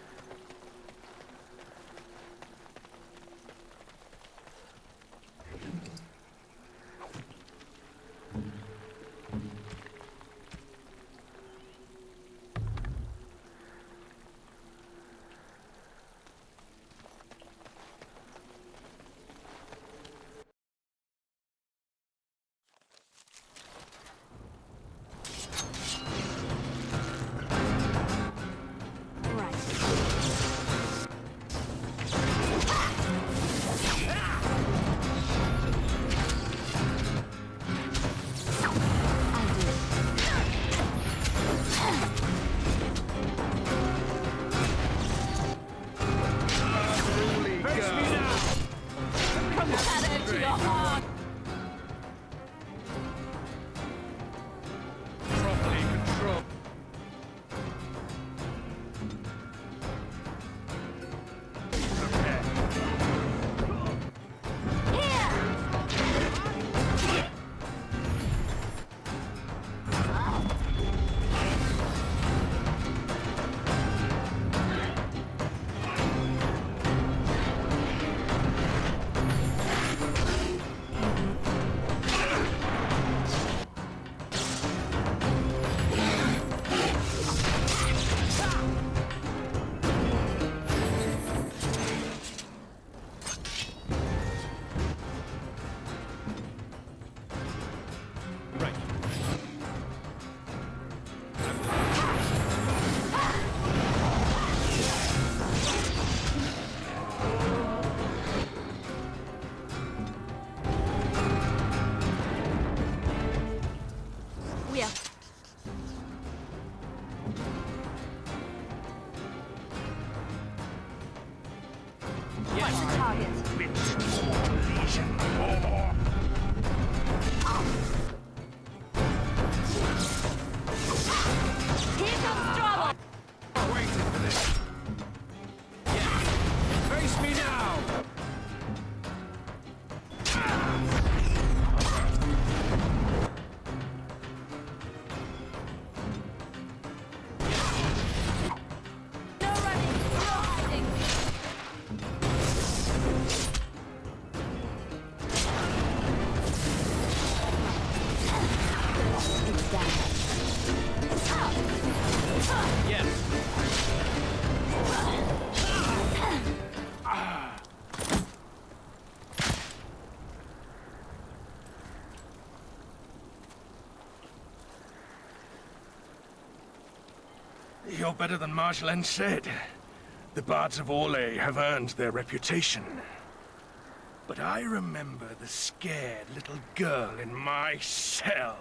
You're better than Marjolaine said. The Bards of Orlais have earned their reputation. But I remember the scared little girl in my cell.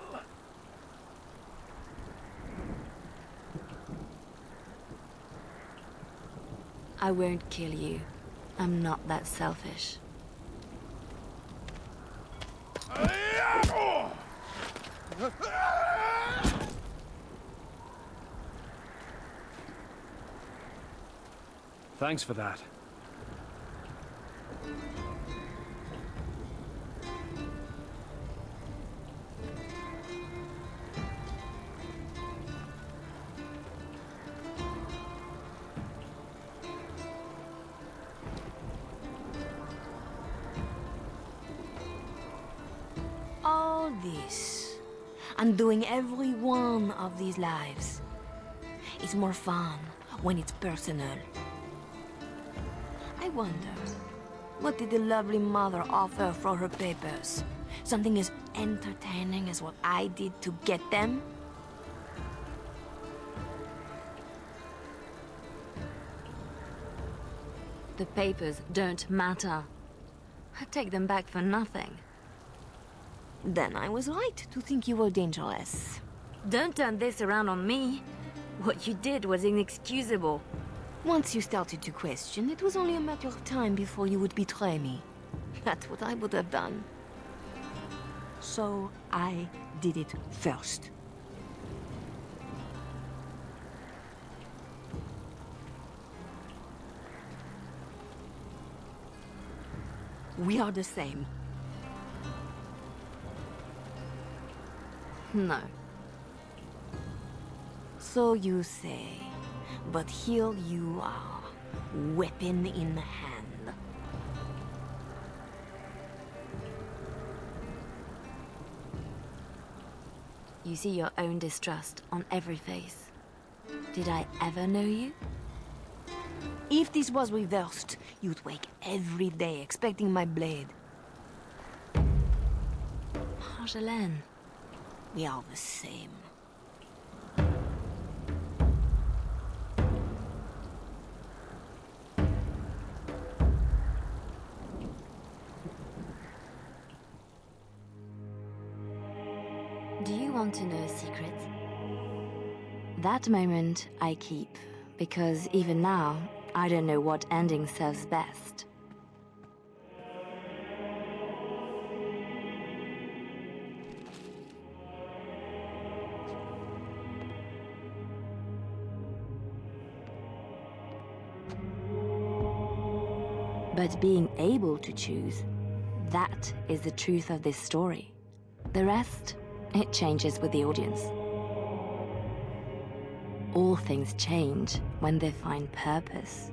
I won't kill you. I'm not that selfish. Thanks for that. this. Undoing every one of these lives. It's more fun when it's personal. I wonder, what did the lovely mother offer for her papers? Something as entertaining as what I did to get them? The papers don't matter. I'd take them back for nothing. Then I was right to think you were dangerous. Don't turn this around on me. What you did was inexcusable. Once you started to question, it was only a matter of time before you would betray me. That's what I would have done. So I did it first. We are the same. No. So you say, but here you are, weapon in hand. You see your own distrust on every face. Did I ever know you? If this was reversed, you'd wake every day expecting my blade. Marjolaine. We are the same. Do you want to know a secret? That moment I keep, because even now, I don't know what ending serves best. But being able to choose, that is the truth of this story. The rest, it changes with the audience. All things change when they find purpose.